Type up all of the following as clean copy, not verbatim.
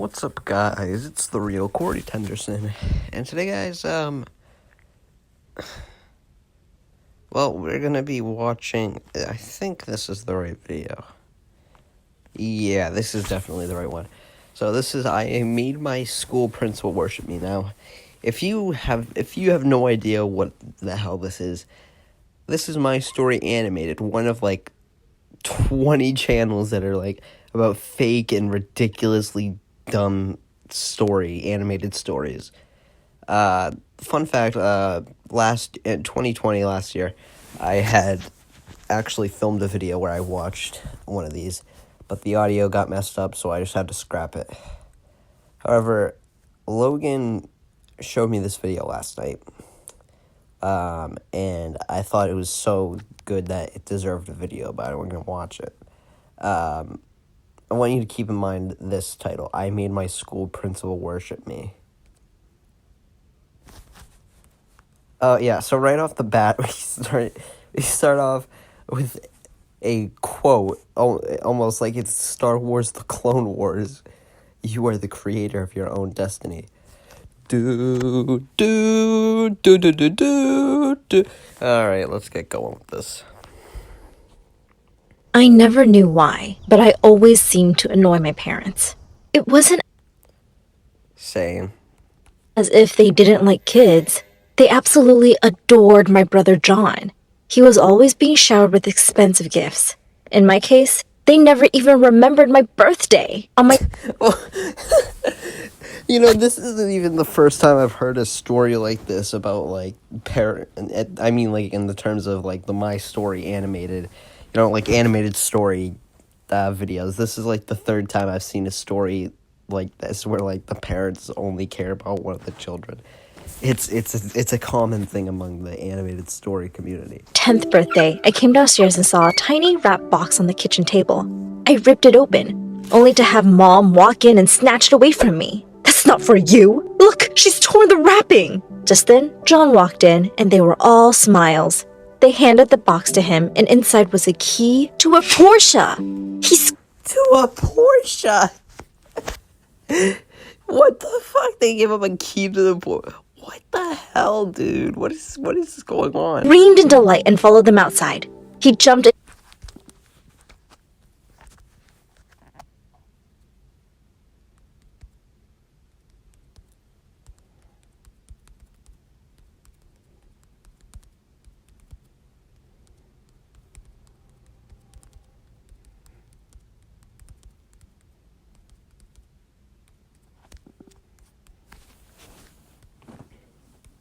What's up, guys? It's the real Corey Tenderson, and today, guys, well, we're gonna be watching. I think this is the right video. Yeah, this is definitely the right one. So this is I made my school principal worship me. Now, if you have no idea what the hell this is my story animated. One of like 20 channels that are like about fake and ridiculously dumb animated stories. Fun fact, in 2020, last year, I had actually filmed a video where I watched one of these, but the audio got messed up, so I just had to scrap it. However, Logan showed me this video last night, and I thought it was so good that it deserved a video, but I wasn't going to watch it. I want you to keep in mind this title: I made my school principal worship me. Oh, yeah, so right off the bat, we start off with a quote, almost like it's Star Wars: The Clone Wars. You are the creator of your own destiny. Do, do, do, do, do, do, do. Alright, let's get going with this. I never knew why, but I always seemed to annoy my parents. It wasn't Same. as if they didn't like kids. They absolutely adored my brother John. He was always being showered with expensive gifts. In my case, they never even remembered my birthday. On my You know, this isn't even the first time I've heard a story like this about, like, I mean, like, in the terms of, like, the My Story animated, like, animated story videos. This is, like, the third time I've seen a story like this where, like, the parents only care about one of the children. It's a common thing among the animated story community. 10th birthday, I came downstairs and saw a tiny wrap box on the kitchen table. I ripped it open, only to have Mom walk in and snatch it away from me. That's not for you! Look, she's torn the wrapping! Just then, John walked in, and they were all smiles. They handed the box to him, and inside was a key to a Porsche. To a Porsche! What the fuck? They gave him a key to the Porsche. What the hell, dude? What is going on? Screamed in delight and followed them outside. He jumped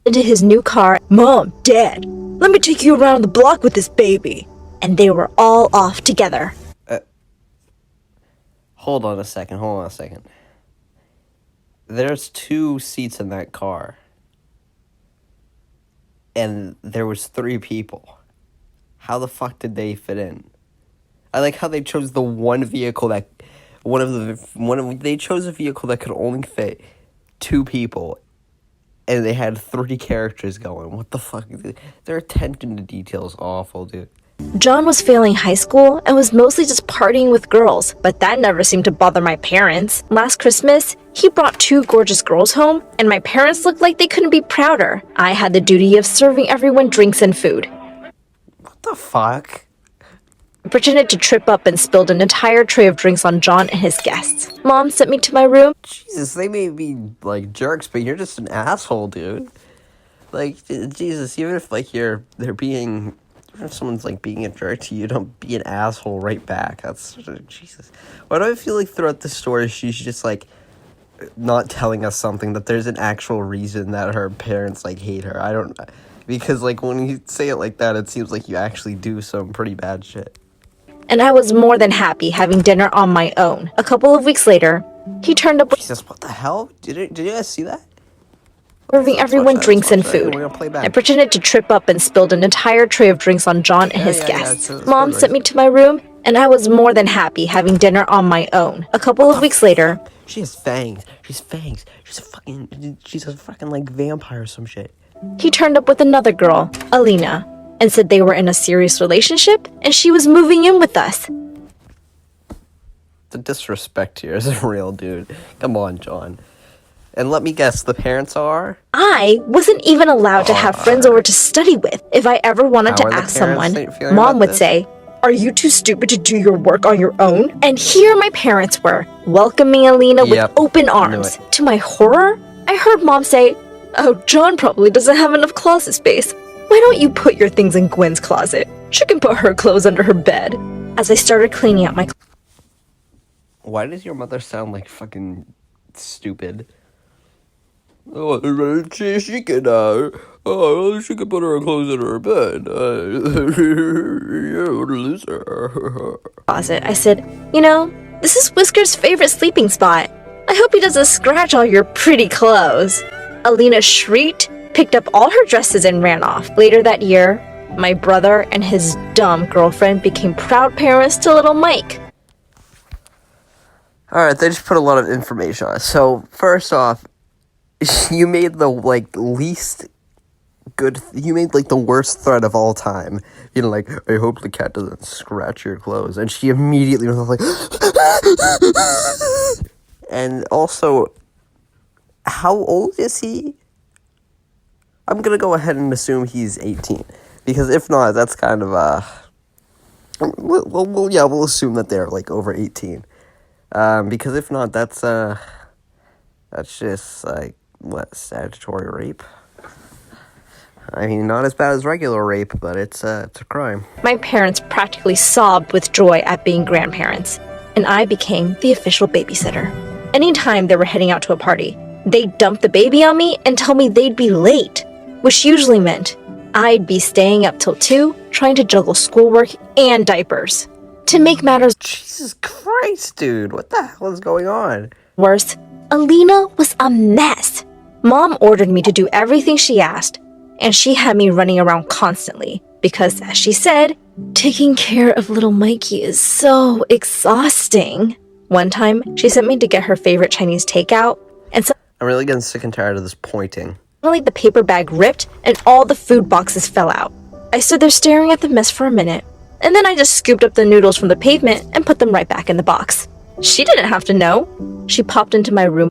into his new car. Mom, Dad, let me take you around the block with this baby. And they were all off together. Hold on a second. There's 2 seats in that car. And there was 3 people. How the fuck did they fit in? I like how they chose the one vehicle that they chose a vehicle that could only fit 2 people, and they had 3 characters going. What the fuck? Their attention to detail is awful, dude. John was failing high school and was mostly just partying with girls, but that never seemed to bother my parents. Last Christmas, he brought 2 gorgeous girls home, and my parents looked like they couldn't be prouder. I had the duty of serving everyone drinks and food. What the fuck? I pretended to trip up and spilled an entire tray of drinks on John and his guests. Mom sent me to my room. Jesus, they may be, like, jerks, but you're just an asshole, dude. Like, Jesus, even if, like, if someone's, like, being a jerk to you, don't be an asshole right back. That's, Jesus. Why do I feel like throughout the story, she's just, like, not telling us something, that there's an actual reason that her parents, like, hate her? I don't, because, like, when you say it like that, it seems like you actually do some pretty bad shit. And I was more than happy having dinner on my own. A couple of weeks later, he turned up Jesus, what the hell? Did you guys see that? serving everyone drinks and food. I pretended to trip up and spilled an entire tray of drinks on John and his guests. Mom sent me to my room, and I was more than happy having dinner on my own. A couple of weeks later, she has fangs. She's a fucking like vampire or some shit. He turned up with another girl, Alina, and said they were in a serious relationship and she was moving in with us. The disrespect here is real, dude. Come on, John. And let me guess, the parents are? I wasn't even allowed to have friends over to study with. If I ever wanted How to are the ask someone, parents feeling Mom about would this? say, "Are you too stupid to do your work on your own?" And here my parents were, welcoming Alina with Yep, open knew arms. it. To my horror, I heard Mom say, "Oh, John probably doesn't have enough closet space. Why don't you put your things in Gwen's closet? She can put her clothes under her bed." As I started cleaning out my Why does your mother sound like fucking stupid? Oh, she could put her clothes in her bed. You're a loser. closet, I said, "This is Whisker's favorite sleeping spot. I hope he doesn't scratch all your pretty clothes." Alina shrieked, picked up all her dresses, and ran off. Later that year, my brother and his dumb girlfriend became proud parents to little Mike. Alright, they just put a lot of information on it. So, first off, you made the, least good... You made, the worst threat of all time. I hope the cat doesn't scratch your clothes. And she immediately was like... And also, how old is he? I'm gonna go ahead and assume he's 18. Because if not, that's kind of, we'll assume that they're, over 18. Because if not, that's just, statutory rape? I mean, not as bad as regular rape, but it's a crime. My parents practically sobbed with joy at being grandparents, and I became the official babysitter. Anytime they were heading out to a party, they'd dump the baby on me and tell me they'd be late, which usually meant I'd be staying up till 2 trying to juggle schoolwork and diapers. To make matters Jesus Christ, dude, what the hell is going on? worse, Alina was a mess. Mom ordered me to do everything she asked, and she had me running around constantly because, as she said, taking care of little Mikey is so exhausting. One time, she sent me to get her favorite Chinese takeout, and I'm really getting sick and tired of this pointing. suddenly the paper bag ripped and all the food boxes fell out. I stood there staring at the mess for a minute, and then I just scooped up the noodles from the pavement and put them right back in the box. She didn't have to know. She popped into my room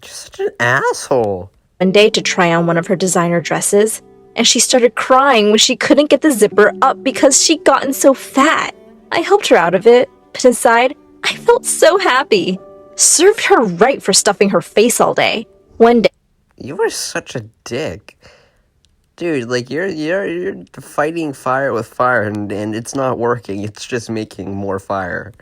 You're such an asshole. one day to try on one of her designer dresses, and she started crying when she couldn't get the zipper up because she'd gotten so fat. I helped her out of it, but inside, I felt so happy. Served her right for stuffing her face all day. One day, You are such a dick. Dude, you're fighting fire with fire and it's not working. It's just making more fire.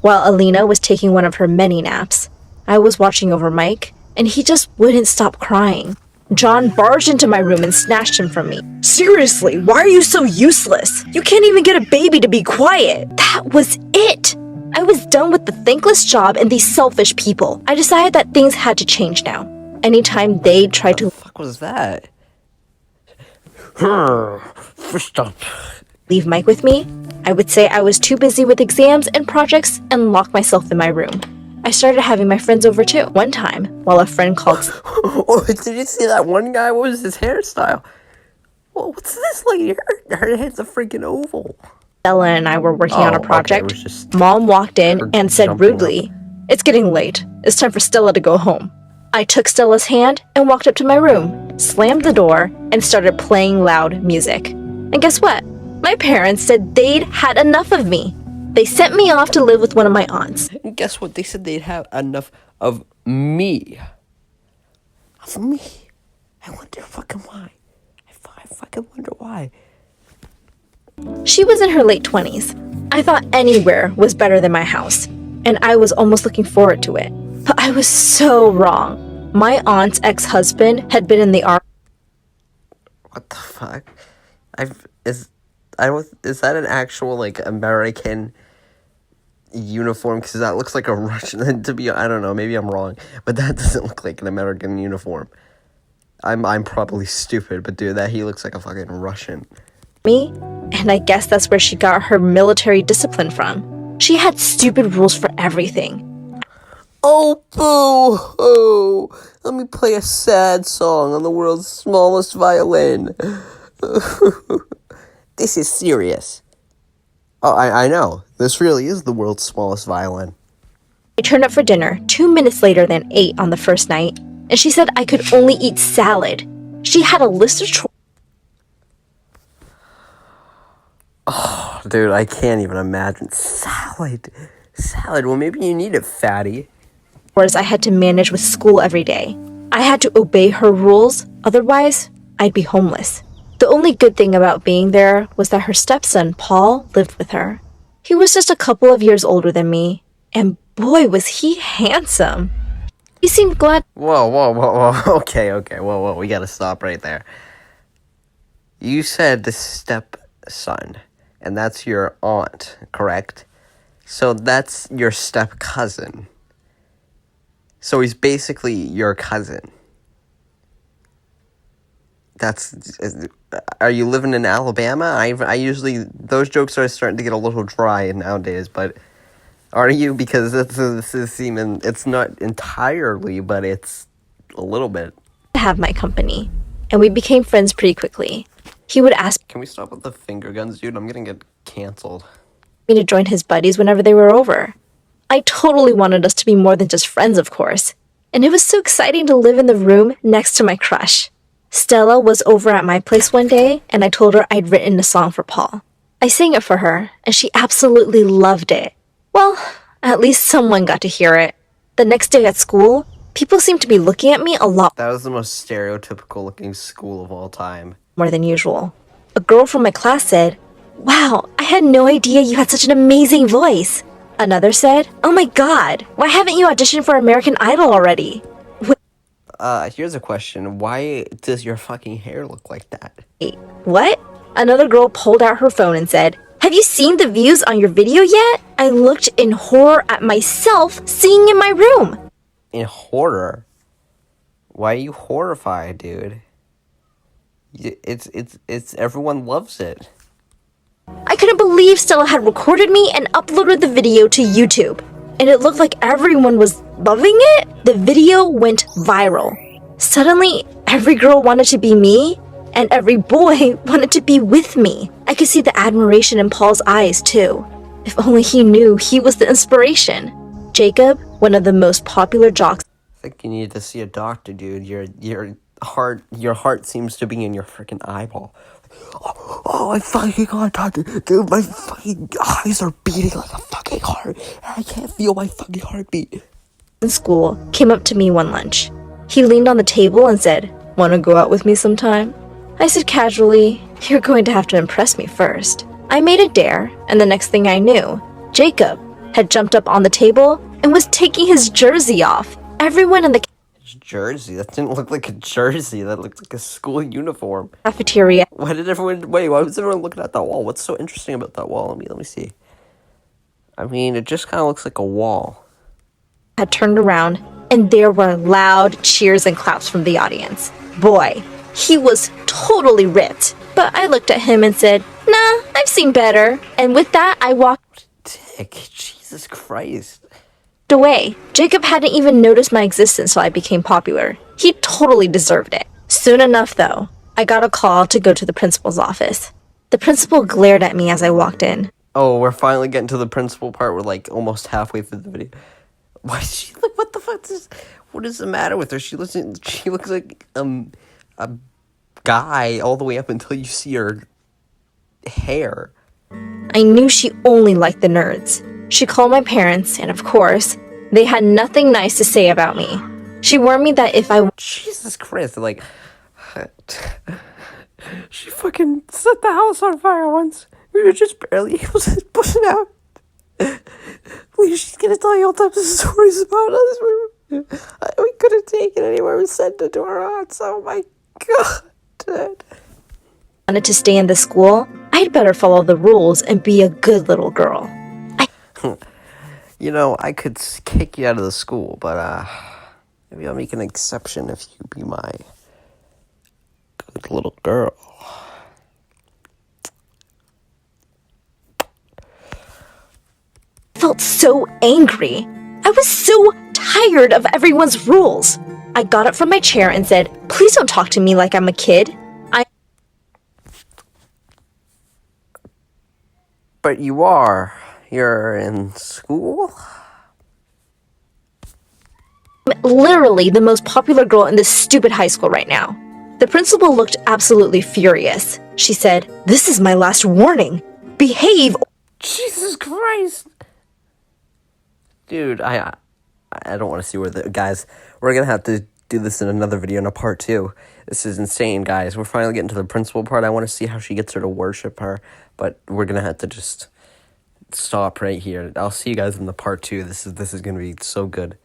while Alina was taking one of her many naps, I was watching over Mike, and he just wouldn't stop crying. John barged into my room and snatched him from me. "Seriously, why are you so useless? You can't even get a baby to be quiet." That was it. I was done with the thankless job and these selfish people. I decided that things had to change now. Anytime they tried to What the fuck was that? Stop. leave Mike with me, I would say I was too busy with exams and projects and lock myself in my room. I started having my friends over too. One time, while a friend called Oh, did you see that one guy? What was his hairstyle? Well, what's this lady? Her head's a freaking oval. Stella and I were working on a Oh, okay, project, it was just Mom walked in her and said jumping rudely, "It's getting late. It's time for Stella to go home." I took Stella's hand and walked up to my room, slammed the door, and started playing loud music. And guess what? My parents said they'd had enough of me. They sent me off to live with one of my aunts. And guess what? They said they'd have enough of me. Of me. I wonder fucking why. I fucking wonder why. She was in her late 20s. I thought anywhere was better than my house, and I was almost looking forward to it. But I was so wrong. My aunt's ex-husband had been in the army. What the fuck? Is that an actual American uniform? Because that looks like a Russian. I don't know. Maybe I'm wrong, but that doesn't look like an American uniform. I'm probably stupid, but dude, he looks like a fucking Russian. Me, and I guess that's where she got her military discipline from. She had stupid rules for everything. Oh, boo! Oh, let me play a sad song on the world's smallest violin. This is serious. Oh, I know. This really is the world's smallest violin. I turned up for dinner 2 minutes later than 8 on the first night, and she said I could only eat salad. She had a list of Dude, I can't even imagine. Salad. Salad. Well, maybe you need it, fatty. chores I had to manage with school every day. I had to obey her rules, otherwise, I'd be homeless. The only good thing about being there was that her stepson, Paul, lived with her. He was just a couple of years older than me, and boy, was he handsome. He seemed glad. Whoa. Okay. Whoa. We gotta stop right there. You said the stepson, and that's your aunt, correct? So that's your step cousin. So he's basically your cousin. Are you living in Alabama? I usually, those jokes are starting to get a little dry nowadays, but are you? Because this is seeming, it's not entirely, but it's a little bit. To have my company, and we became friends pretty quickly. He would ask Can we stop with the finger guns, dude? I'm gonna get canceled. me to join his buddies whenever they were over. I totally wanted us to be more than just friends, of course, and it was so exciting to live in the room next to my crush. Stella was over at my place one day, and I told her I'd written a song for Paul. I sang it for her, and she absolutely loved it. Well, at least someone got to hear it. The next day at school, people seemed to be looking at me a lot That was the most stereotypical looking school of all time. more than usual. A girl from my class said, "Wow, I had no idea you had such an amazing voice." Another said, "Oh my god, why haven't you auditioned for American Idol already?" Here's a question. Why does your fucking hair look like that? Wait, what? Another girl pulled out her phone and said, "Have you seen the views on your video yet?" I looked in horror at myself singing in my room. In horror? Why are you horrified, dude? It's everyone loves it. I couldn't believe Stella had recorded me and uploaded the video to YouTube. And it looked like everyone was loving it. The video went viral. Suddenly, every girl wanted to be me, and every boy wanted to be with me. I could see the admiration in Paul's eyes, too. If only he knew he was the inspiration. Jacob, one of the most popular jocks, I think you need to see a doctor, dude. Your heart seems to be in your freaking eyeball. Oh, I fucking got doctor. Dude, my fucking eyes are beating like a fucking heart. I can't feel my fucking heartbeat. in school, came up to me one lunch. He leaned on the table and said, "Want to go out with me sometime?" I said casually, "You're going to have to impress me first." I made a dare, and the next thing I knew, Jacob had jumped up on the table and was taking his jersey off. Everyone in the Jersey? That didn't look like a jersey. That looked like a school uniform. cafeteria Why was everyone looking at that wall? What's so interesting about that wall? Let me see. I mean, it just kind of looks like a wall. had turned around, and there were loud cheers and claps from the audience. Boy, he was totally ripped. But I looked at him and said, "Nah, I've seen better." And with that, I walked Dick, Jesus Christ. away. Jacob hadn't even noticed my existence till I became popular. He totally deserved it. Soon enough, though, I got a call to go to the principal's office. The principal glared at me as I walked in. Oh, we're finally getting to the principal part. We're like almost halfway through the video. Why is she like? What the fuck is? What is the matter with her? She looks like a guy all the way up until you see her hair. I knew she only liked the nerds. She called my parents, and of course, they had nothing nice to say about me. She warned me that if I Jesus Christ! Like, she fucking set the house on fire once. We were just barely able to push it out. She's gonna tell you all types of stories about us. We couldn't take it anywhere. We sent it to our aunts. Oh my god, dude. wanted to stay in the school, I'd better follow the rules and be a good little girl. You know, I could kick you out of the school, but maybe I'll make an exception if you be my good little girl. I felt so angry. I was so tired of everyone's rules. I got up from my chair and said, "Please don't talk to me like I'm a kid." But you are. You're in school? I'm literally the most popular girl in this stupid high school right now. The principal looked absolutely furious. She said, "This is my last warning. Behave." Jesus Christ. Dude, I don't want to see where the... Guys, we're going to have to do this in another video in a part 2. This is insane, guys. We're finally getting to the principal part. I want to see how she gets her to worship her. But we're going to have to just stop right here. I'll see you guys in the part 2. This is going to be so good.